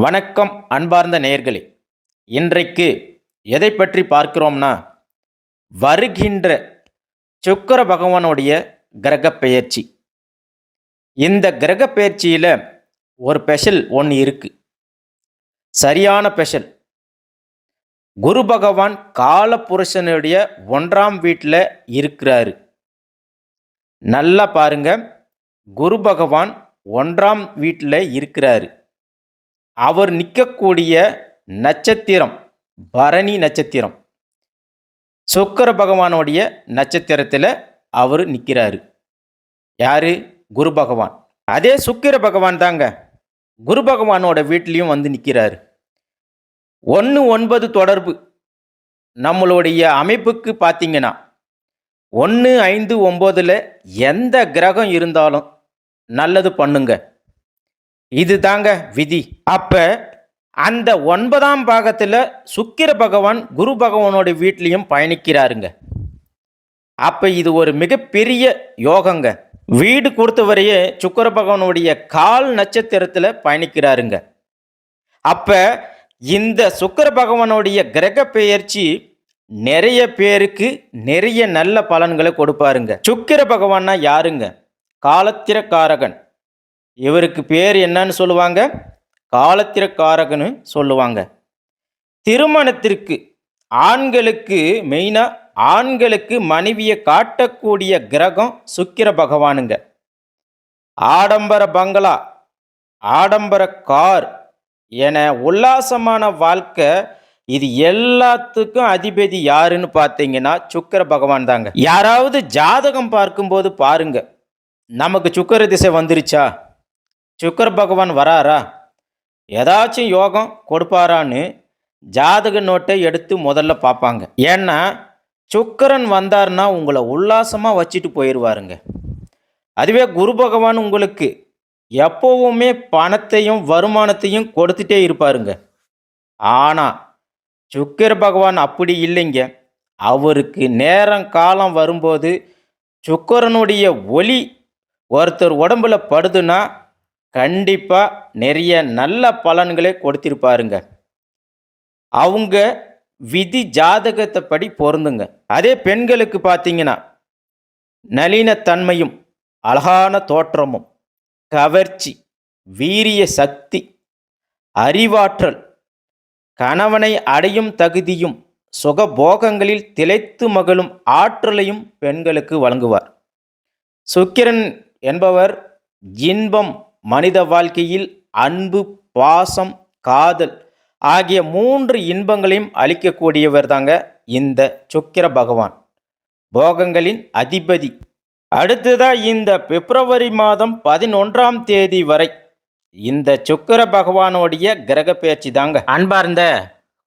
வணக்கம் அன்பார்ந்த நேயர்களே. இன்றைக்கு எதை பற்றி பார்க்கிறோம்னா, வருகின்ற சுக்கிர பகவானுடைய கிரகப் பெயர்ச்சி. இந்த கிரகப் பெயர்ச்சியில ஒரு ஸ்பெஷல் ஒன்று இருக்கு. சரியான ஸ்பெஷல். குரு பகவான் காலபுருஷனுடைய 1ஆம் வீட்டில் இருக்கிறாரு. நல்லா பாருங்க. குரு பகவான் 1ஆம் வீட்டில் இருக்கிறாரு. அவர் நிற்கக்கூடிய நட்சத்திரம் பரணி நட்சத்திரம். சுக்கிர பகவானுடைய நட்சத்திரத்தில் அவர் நிற்கிறாரு. யாரு? குரு பகவான். அதே சுக்கிர பகவான் தாங்க குரு பகவானோட வீட்லேயும் வந்து நிற்கிறாரு. 1-9 தொடர்பு. நம்மளுடைய அமைப்புக்கு பார்த்தீங்கன்னா 1-5-9ல் எந்த கிரகம் இருந்தாலும் நல்லது பண்ணுங்க. இது தாங்க விதி. அப்ப அந்த 9ஆம் பாகத்தில் சுக்கிர பகவான் குரு பகவானோட வீட்லேயும் பயணிக்கிறாருங்க. அப்ப இது ஒரு மிகப்பெரிய யோகங்க. வீடு கொடுத்தவரையே சுக்கிர பகவானுடைய கால் நட்சத்திரத்தில் பயணிக்கிறாருங்க. அப்ப இந்த சுக்கிர பகவானுடைய கிரக பெயர்ச்சி நிறைய பேருக்கு நிறைய நல்ல பலன்களை கொடுப்பாருங்க. சுக்கிர பகவான்னா யாருங்க? காலத்திரக்காரகன். இவருக்கு பேர் என்னன்னு சொல்லுவாங்க? காலத்திரக்காரகன்னு சொல்லுவாங்க. திருமணத்திற்கு ஆண்களுக்கு மெயினாக ஆண்களுக்கு மனைவியை காட்டக்கூடிய கிரகம் சுக்கிர பகவானுங்க. ஆடம்பர பங்களா, ஆடம்பர கார் என உல்லாசமான வாழ்க்கை, இது எல்லாத்துக்கும் அதிபதி யாருன்னு பார்த்தீங்கன்னா சுக்கிர பகவான் தாங்க. யாராவது ஜாதகம் பார்க்கும்போது பாருங்க, நமக்கு சுக்கிர திசை வந்துருச்சா, சுக்கிர பகவான் வராரா, ஏதாச்சும் யோகம் கொடுப்பாரான்னு ஜாதக நோட்டை எடுத்து முதல்ல பார்ப்பாங்க. ஏன்னா சுக்கிரன் வந்தார்னா உங்களை உல்லாசமாக வச்சுட்டு போயிடுவாருங்க. அதுவே குரு பகவான் உங்களுக்கு எப்போவுமே பணத்தையும் வருமானத்தையும் கொடுத்துட்டே இருப்பாருங்க. ஆனால் சுக்கிர பகவான் அப்படி இல்லைங்க. அவருக்கு நேரம் காலம் வரும்போது சுக்கிரனுடைய ஒளி ஒருத்தர் உடம்புல படுதுன்னா கண்டிப்பாக நிறைய நல்ல பலன்களை கொடுத்திருப்பாருங்க. அவங்க விதி ஜாதகத்தை படி பொருந்துங்க. அதே பெண்களுக்கு பார்த்தீங்கன்னா நளினத்தன்மையும் அழகான தோற்றமும் கவர்ச்சி, வீரிய சக்தி, அறிவாற்றல், கணவனை அடையும் தகுதியும் சுகபோகங்களில் திளைத்து மகிழும் ஆற்றலையும் பெண்களுக்கு வழங்குவார். சுக்கிரன் என்பவர் இன்பம், மனித வாழ்க்கையில் அன்பு, பாசம், காதல் ஆகிய 3 இன்பங்களையும் அளிக்கக்கூடியவர் தாங்க இந்த சுக்கிர பகவான், போகங்களின் அதிபதி. அடுத்ததாக இந்த பிப்ரவரி மாதம் 11ஆம் தேதி வரை இந்த சுக்கிர பகவானுடைய கிரக பெயர்ச்சி தாங்க. அன்பார்ந்த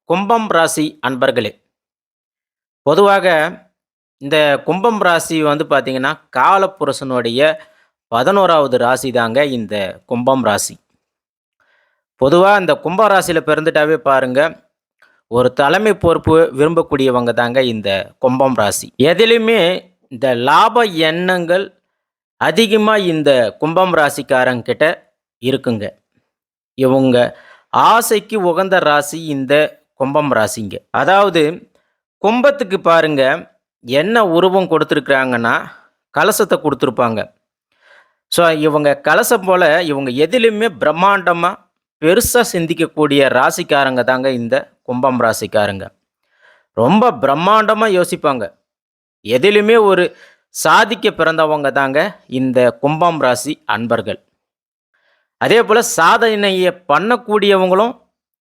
கும்பம் ராசி அன்பர்களே, பொதுவாக இந்த கும்பம் ராசி வந்து பார்த்தீங்கன்னா காலபுருஷனுடைய 11வது ராசி தாங்க இந்த கும்பம் ராசி. பொதுவாக இந்த கும்ப ராசியில் பிறந்துட்டாவே பாருங்க, ஒரு தலைமை பொறுப்பு விரும்பக்கூடியவங்க தாங்க இந்த கும்பம் ராசி. எதிலுமே இந்த லாப எண்ணங்கள் அதிகமாக இந்த கும்பம் ராசிக்காரங்கிட்ட இருக்குங்க. இவங்க ஆசைக்கு உகந்த ராசி இந்த கும்பம் ராசிங்க. அதாவது கும்பத்துக்கு பாருங்க என்ன உருவம் கொடுத்துருக்குறாங்கன்னா கலசத்தை கொடுத்துருப்பாங்க. ஸோ இவங்க கலசம் போல் இவங்க எதிலுமே பிரம்மாண்டமாக பெருசாக சிந்திக்கக்கூடிய ராசிக்காரங்க தாங்க இந்த கும்பம் ராசிக்காரங்க. ரொம்ப பிரம்மாண்டமாக யோசிப்பாங்க. எதிலுமே ஒரு சாதிக்க பிறந்தவங்க தாங்க இந்த கும்பம் ராசி அன்பர்கள். அதே போல் சாதனையை பண்ணக்கூடியவங்களும்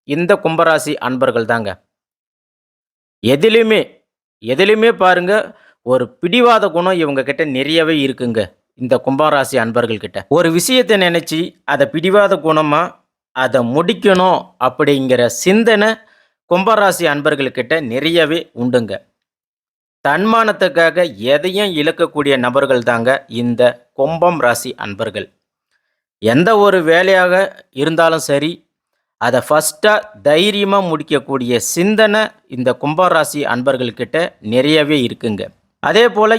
இந்த கும்பராசி அன்பர்கள் தாங்க. எதிலுமே பாருங்க ஒரு பிடிவாத குணம் இவங்க கிட்ட நிறையவே இருக்குங்க. இந்த கும்பராசி அன்பர்கள் கிட்ட ஒரு விஷயத்தை நினைச்சு அதை பிடிவாத குணமா அதை முடிக்கணும் அப்படிங்கிற சிந்தனை கும்பராசி அன்பர்கள்கிட்ட நிறையவே உண்டுங்க. தன்மானத்துக்காக எதையும் இழக்கக்கூடிய நபர்கள் தாங்க இந்த கும்பம் ராசி அன்பர்கள். எந்த ஒரு வேலையாக இருந்தாலும் சரி, அதை ஃபஸ்ட்டாக தைரியமாக முடிக்கக்கூடிய சிந்தனை இந்த கும்பராசி அன்பர்கள்கிட்ட நிறையவே இருக்குங்க. அதே போல்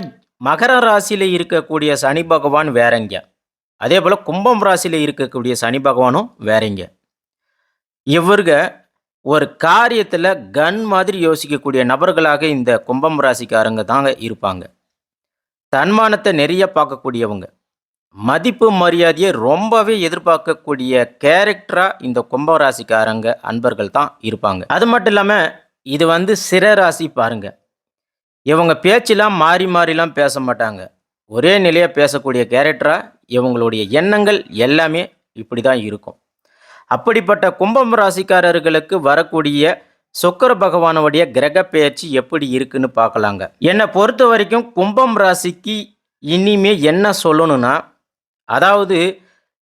மகர ராசியில் இருக்கக்கூடிய சனி பகவான் வேறங்க. அதே போல் கும்பம் ராசியில் இருக்கக்கூடிய சனி பகவானும் வேறங்க. இவர்க ஒரு காரியத்துல கன் மாதிரி யோசிக்கக்கூடிய நபர்களாக இந்த கும்பம் ராசிக்காரங்க தாங்க இருப்பாங்க. தன்மானத்தை நிறைய பார்க்கக்கூடியவங்க. மதிப்பு மரியாதையை ரொம்பவே எதிர்பார்க்கக்கூடிய கேரக்டரா இந்த கும்ப ராசிக்காரங்க அன்பர்கள் தான் இருப்பாங்க. அது மட்டும் இல்லாம இது சிர ராசி பாருங்க. இவங்க பேச்செல்லாம் மாறி மாறிலாம் பேச மாட்டாங்க. ஒரே நிலையா பேசக்கூடிய கேரக்டரா இவங்களுடைய எண்ணங்கள் எல்லாமே இப்படி தான் இருக்கும். அப்படிப்பட்ட கும்பம் ராசிக்காரர்களுக்கு வரக்கூடிய சுக்கிர பகவானுடைய கிரக பெயர்ச்சி எப்படி இருக்குன்னு பார்க்கலாங்க. என்னை பொறுத்த வரைக்கும் கும்பம் ராசிக்கு இனிமே என்ன சொல்லணும்னா, அதாவது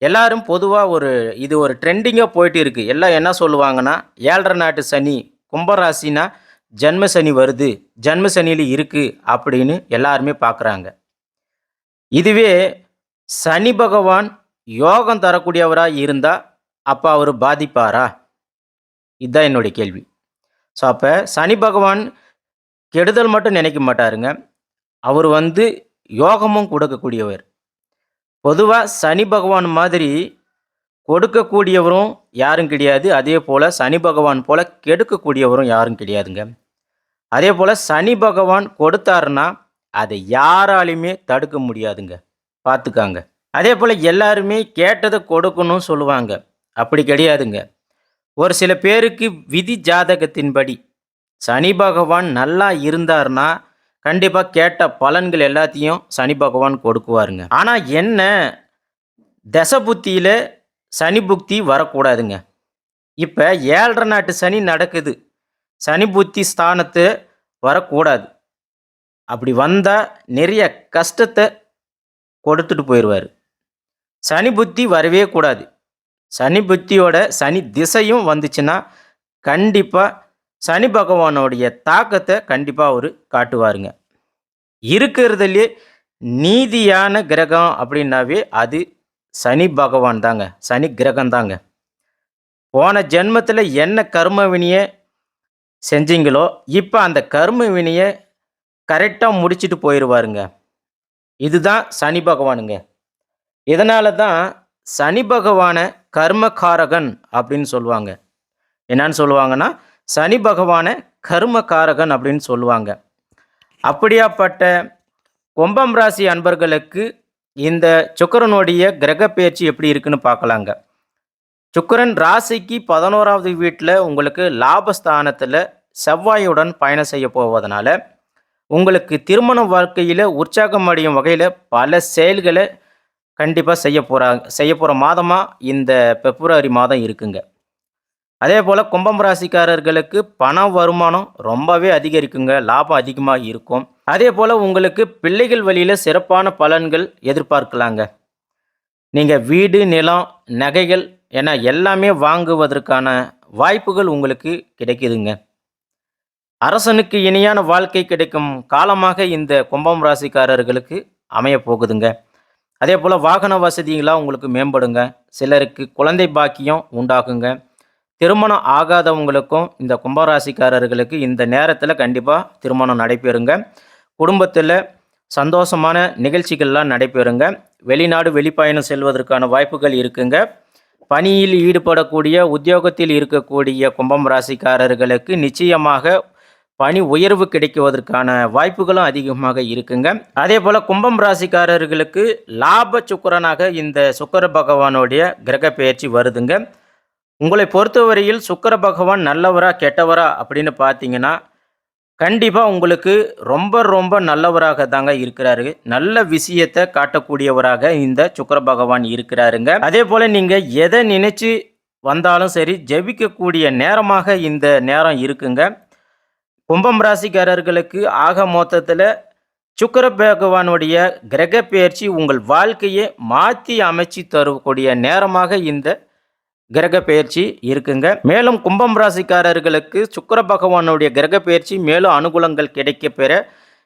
எல்லாரும் பொதுவாக இது ஒரு ட்ரெண்டிங்காக போயிட்டு இருக்கு. எல்லாம் என்ன சொல்லுவாங்கன்னா, 7.5 நாட்டு சனி, கும்பராசினா ஜன்ம சனி வருது, ஜன்ம சனியில் இருக்கு அப்படின்னு எல்லாருமே பார்க்குறாங்க. இதுவே சனி பகவான் யோகம் தரக்கூடியவராக இருந்தால் அப்போ அவர் பாதிப்பாரா? இதுதான் என்னுடைய கேள்வி. ஸோ அப்போ சனி பகவான் கெடுதல் மட்டும் நினைக்க மாட்டாருங்க. அவர் யோகமும் கொடுக்கக்கூடியவர். பொதுவாக சனி பகவான் மாதிரி கொடுக்கக்கூடியவரும் யாரும் கிடையாது. அதே போல் சனி பகவான் போல் கெடுக்கக்கூடியவரும் யாரும் கிடையாதுங்க. அதே போல் சனி பகவான் கொடுத்தாருன்னா அதை யாராலையுமே தடுக்க முடியாதுங்க. பார்த்துக்காங்க. அதே போல் எல்லாருமே கேட்டதை கொடுக்கணும்னு சொல்லுவாங்க. அப்படி கிடையாதுங்க. ஒரு சில பேருக்கு விதி ஜாதகத்தின்படி சனி பகவான் நல்லா இருந்தார்னா கண்டிப்பாக கேட்ட பலன்கள் எல்லாத்தையும் சனி பகவான் கொடுக்குவாருங்க. ஆனால் என்ன, தசை புத்தியில் சனி புக்தி வரக்கூடாதுங்க. இப்போ 7.5 நாட்டு சனி நடக்குது. சனி புத்தி ஸ்தானத்தை வரக்கூடாது. அப்படி வந்தால் நிறைய கஷ்டத்தை கொடுத்துட்டு போயிடுவார். சனி புத்தி வரவே கூடாது. சனி புத்தியோட சனி திசையும் வந்துச்சுன்னா கண்டிப்பாக சனி பகவானுடைய தாக்கத்தை கண்டிப்பாக அவர் காட்டுவாருங்க. இருக்கிறதுலே நீதியான கிரகம் அப்படின்னாவே அது சனி பகவான் தாங்க, சனி கிரகம் தாங்க. போன ஜென்மத்தில் என்ன கர்ம வினியை செஞ்சீங்களோ இப்போ அந்த கர்ம வினியை கரெக்டாக முடிச்சுட்டு போயிடுவாருங்க. இதுதான் சனி பகவானுங்க. இதனால தான் சனி பகவானை கர்மகாரகன் அப்படின்னு சொல்லுவாங்க. என்னன்னு சொல்லுவாங்கன்னா, சனி பகவானை கர்மகாரகன் அப்படின்னு சொல்லுவாங்க. அப்படியாப்பட்ட கும்பம் ராசி அன்பர்களுக்கு இந்த சுக்கிரனுடைய கிரக பெயர்ச்சி எப்படி இருக்குன்னு பார்க்கலாங்க. சுக்கிரன் ராசிக்கு 11வது வீட்டில் உங்களுக்கு லாபஸ்தானத்தில் செவ்வாயுடன் பயணம் செய்ய போவதனால உங்களுக்கு திருமண வாழ்க்கையில் உற்சாகம் அடையும் வகையில் பல செயல்களை கண்டிப்பாக செய்ய போகிற மாதமாக இந்த பிப்ரவரி மாதம் இருக்குங்க. அதே போல் கும்பம் ராசிக்காரர்களுக்கு பண வருமானம் ரொம்பவே அதிகரிக்குங்க. லாபம் அதிகமாக இருக்கும். அதே போல் உங்களுக்கு பிள்ளைகள் வழியில் சிறப்பான பலன்கள் எதிர்பார்க்கலாங்க. நீங்கள் வீடு, நிலம், நகைகள் என எல்லாமே வாங்குவதற்கான வாய்ப்புகள் உங்களுக்கு கிடைக்குதுங்க. அரசனுக்கு இணையான வாழ்க்கை கிடைக்கும் காலமாக இந்த கும்பம் ராசிக்காரர்களுக்கு அமைய போகுதுங்க. அதே போல் வாகன வசதிகளாக உங்களுக்கு மேம்படுங்க. சிலருக்கு குழந்தை பாக்கியம் உண்டாகுங்க. திருமணம் ஆகாதவங்களுக்கும் இந்த கும்பராசிக்காரர்களுக்கு இந்த நேரத்தில் கண்டிப்பாக திருமணம் நடைபெறுங்க. குடும்பத்தில் சந்தோஷமான நிகழ்ச்சிகள்லாம் நடைபெறுங்க. வெளிநாடு வெளிப்பயணம் செல்வதற்கான வாய்ப்புகள் இருக்குங்க. பணியில் ஈடுபடக்கூடிய உத்தியோகத்தில் இருக்கக்கூடிய கும்பம் ராசிக்காரர்களுக்கு நிச்சயமாக பணி உயர்வு கிடைக்குவதற்கான வாய்ப்புகளும் அதிகமாக இருக்குங்க. அதே போல் கும்பம் ராசிக்காரர்களுக்கு லாப சுக்கிரனாக இந்த சுக்கிர பகவானுடைய கிரக பெயர்ச்சி வருதுங்க. உங்களை பொறுத்தவரையில் சுக்கிர பகவான் நல்லவரா கெட்டவரா அப்படின்னு பார்த்தீங்கன்னா கண்டிப்பாக உங்களுக்கு ரொம்ப ரொம்ப நல்லவராக தாங்க இருக்கிறாரு. நல்ல விஷயத்தை காட்டக்கூடியவராக இந்த சுக்கிர பகவான் இருக்கிறாருங்க. அதே போல் நீங்கள் எதை நினைச்சு வந்தாலும் சரி ஜெபிக்கக்கூடிய நேரமாக இந்த நேரம் இருக்குங்க. கும்பம் ராசிக்காரர்களுக்கு ஆக மொத்தத்தில் சுக்கிர பகவானுடைய கிரக பெயர்ச்சி உங்கள் வாழ்க்கையை மாற்றி அமைச்சு தரக்கூடிய நேரமாக இந்த கிரக பெயர்ச்சி இருக்குங்க. மேலும் கும்பம் ராசிக்காரர்களுக்கு சுக்கிர பகவானுடைய கிரக பெயர்ச்சி மேலும் அனுகூலங்கள் கிடைக்க பெற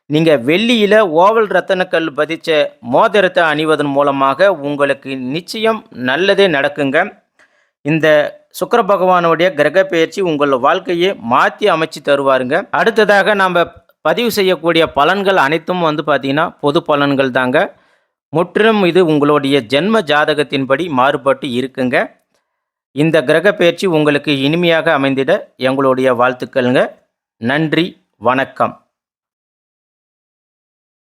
நீங்கள் வெள்ளியில் ஓவல் ரத்தனக்கல் பதிச்ச மோதிரத்தை அணிவதன் மூலமாக உங்களுக்கு நிச்சயம் நல்லதே நடக்குங்க. இந்த சுக்கிர பகவானுடைய கிரக பெயர்ச்சி உங்கள் வாழ்க்கையை மாற்றி அமைச்சு தருவாருங்க. அடுத்ததாக நாம் பதிவு செய்யக்கூடிய பலன்கள் அனைத்தும் பார்த்தீங்கன்னா பொது பலன்கள் தாங்க. முற்றிலும் இது உங்களுடைய ஜென்ம ஜாதகத்தின்படி மாறுபட்டு இருக்குங்க. இந்த கிரக பெயர்ச்சி உங்களுக்கு இனிமையாக அமைந்திட எங்களுடைய வாழ்த்துக்கள்ங்க. நன்றி, வணக்கம்.